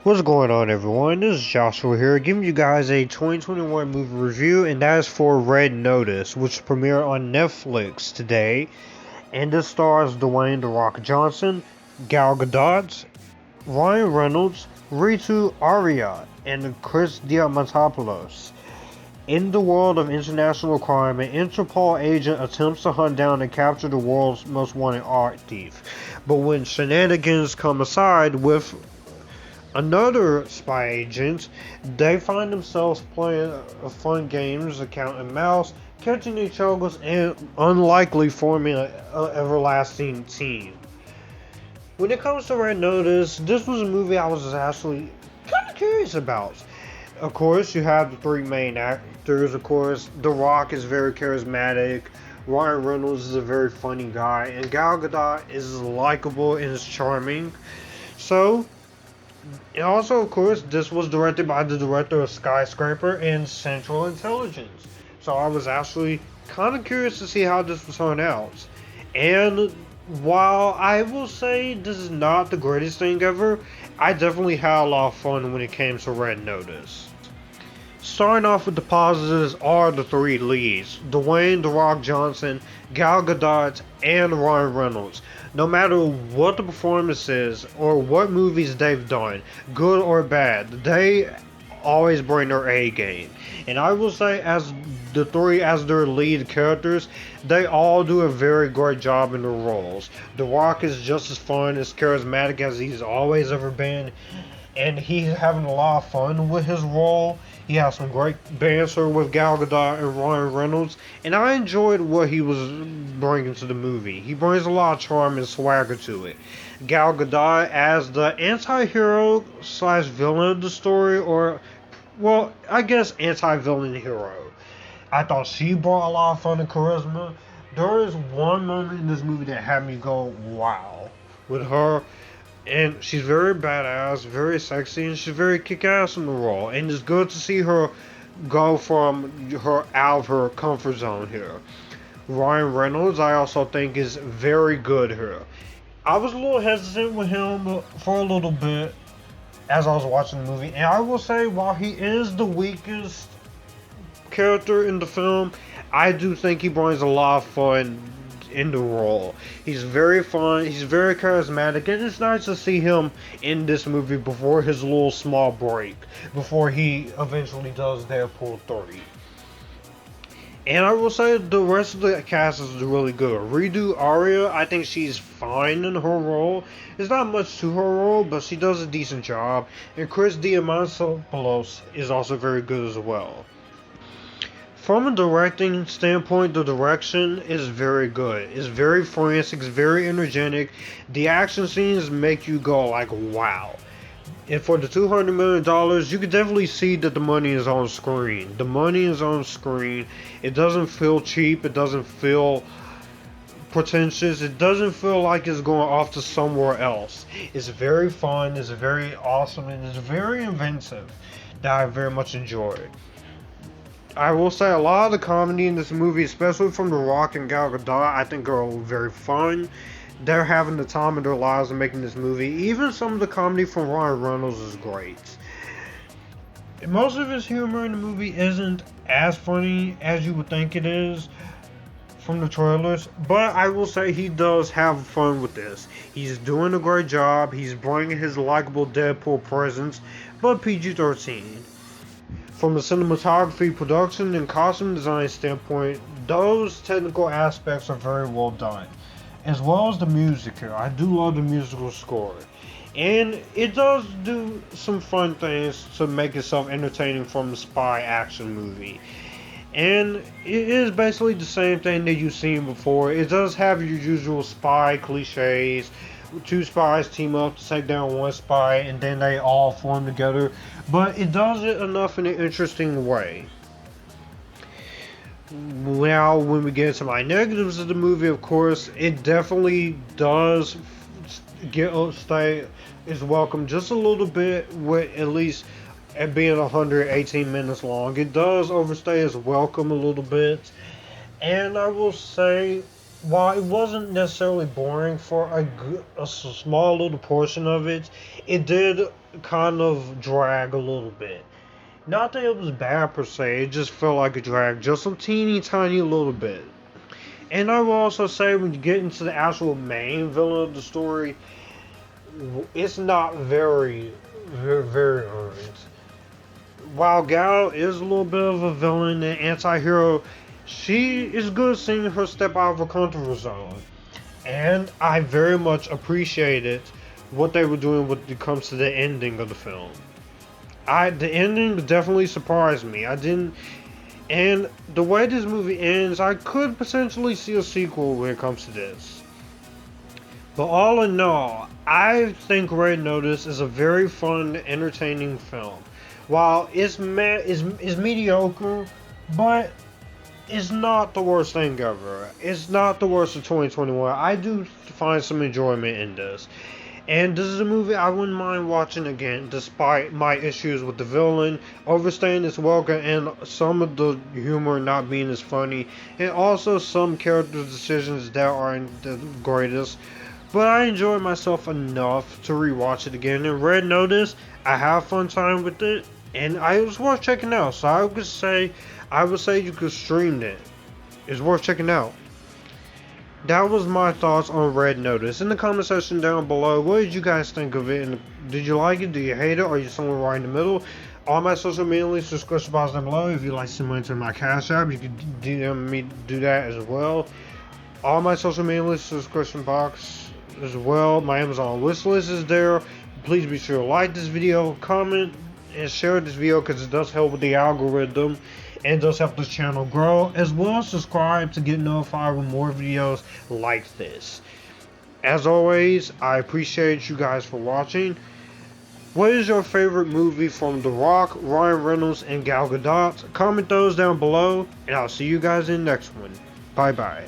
What's going on, everyone? This is Joshua here, giving you guys a 2021 movie review, and that is for Red Notice, which premiered on Netflix today. And this stars Dwayne "The Rock" Johnson, Gal Gadot, Ryan Reynolds, Ritu Arya, and Chris Diamantopoulos. In the world of international crime, an Interpol agent attempts to hunt down and capture the world's most wanted art thief. But when shenanigans come aside with another spy agent, they find themselves playing fun games of cat and mouse, catching each other, and unlikely forming an everlasting team. When it comes to Red Notice, this was a movie I was actually kind of curious about. Of course, you have the three main actors. Of course, The Rock is very charismatic, Ryan Reynolds is a very funny guy, and Gal Gadot is likable and is charming. So, and also, of course, this was directed by the director of Skyscraper and Central Intelligence. So I was actually kind of curious to see how this would turn out. And while I will say this is not the greatest thing ever, I definitely had a lot of fun when it came to Red Notice. Starting off with the positives are the three leads, Dwayne "The Rock" Johnson, Gal Gadot, and Ryan Reynolds. No matter what the performance is or what movies they've done, good or bad, they always bring their A game. And I will say, as the three as their lead characters, they all do a very great job in their roles. The Rock is just as fun, as charismatic as he's always ever been, and he's having a lot of fun with his role. He has some great banter with Gal Gadot and Ryan Reynolds, and I enjoyed what he was bringing to the movie. He brings a lot of charm and swagger to it. Gal Gadot as the anti-hero slash villain of the story, or, well, I guess anti-villain hero. I thought she brought a lot of fun and charisma. There is one moment in this movie that had me go, wow, with her. And she's very badass, very sexy, and she's very kick-ass in the role. And it's good to see her go from her out of her comfort zone here. Ryan Reynolds, I also think, is very good here. I was a little hesitant with him for a little bit as I was watching the movie. And I will say, while he is the weakest character in the film, I do think he brings a lot of fun in the role. He's very fun, he's very charismatic, and it's nice to see him in this movie before his little small break, before he eventually does Deadpool 3. And I will say the rest of the cast is really good. Ritu Arya, I think she's fine in her role. There's not much to her role, but she does a decent job. And Chris Diamantopoulos is also very good as well. From a directing standpoint, the direction is very good. It's very forensic, it's very energetic. The action scenes make you go like, wow. And for the $200 million, you can definitely see that the money is on screen. The money is on screen. It doesn't feel cheap. It doesn't feel pretentious. It doesn't feel like it's going off to somewhere else. It's very fun. It's very awesome. And it's very inventive that I very much enjoyed. I will say a lot of the comedy in this movie, especially from The Rock and Gal Gadot, I think are very fun. They're having the time of their lives in making this movie. Even some of the comedy from Ryan Reynolds is great. Most of his humor in the movie isn't as funny as you would think it is from the trailers, but I will say he does have fun with this. He's doing a great job. He's bringing his likable Deadpool presence, but PG-13. From a cinematography, production, and costume design standpoint, those technical aspects are very well done. As well as the music here. I do love the musical score. And it does do some fun things to make itself entertaining from a spy action movie. And it is basically the same thing that you've seen before. It does have your usual spy cliches. Two spies team up to take down one spy, and then they all form together. But it does it enough in an interesting way. Now, when we get to my negatives of the movie, of course, it definitely does stay is welcome just a little bit, with at least at being 118 minutes long. It does overstay its welcome a little bit. And I will say, while it wasn't necessarily boring for a small little portion of it, it did kind of drag a little bit. Not that it was bad per se, it just felt like a drag, just a teeny tiny little bit. And I will also say, when you get into the actual main villain of the story, it's not very earned. While Gal is a little bit of a villain and anti-hero, she is good seeing her step out of her comfort zone. And I very much appreciated what they were doing when it comes to the ending of the film. The ending definitely surprised me. I didn't, and the way this movie ends, I could potentially see a sequel when it comes to this. But all in all, I think Red Notice is a very fun, entertaining film. While it's mediocre, but it's not the worst thing ever. It's not the worst of 2021. I do find some enjoyment in this. And this is a movie I wouldn't mind watching again, despite my issues with the villain, overstaying its welcome, and some of the humor not being as funny, and also some character decisions that aren't the greatest. But I enjoyed myself enough to rewatch it again. And Red Notice, I have fun time with it, and it was worth checking out. So I would say you could stream it. It's worth checking out. That was my thoughts on Red Notice. In the comment section down below, what did you guys think of it? And did you like it? Do you hate it? Or are you somewhere right in the middle? All my social media links are description box down below. If you'd like to send money to my Cash App, you can DM me do that as well. All my social media links are description box as well. My Amazon wish list is there. Please be sure to like this video, comment, and share this video because it does help with the algorithm and does help this channel grow, as well as subscribe to get notified with more videos like this. As always, I appreciate you guys for watching. What is your favorite movie from The Rock, Ryan Reynolds, and Gal Gadot? Comment those down below, and I'll see you guys in the next one. Bye bye.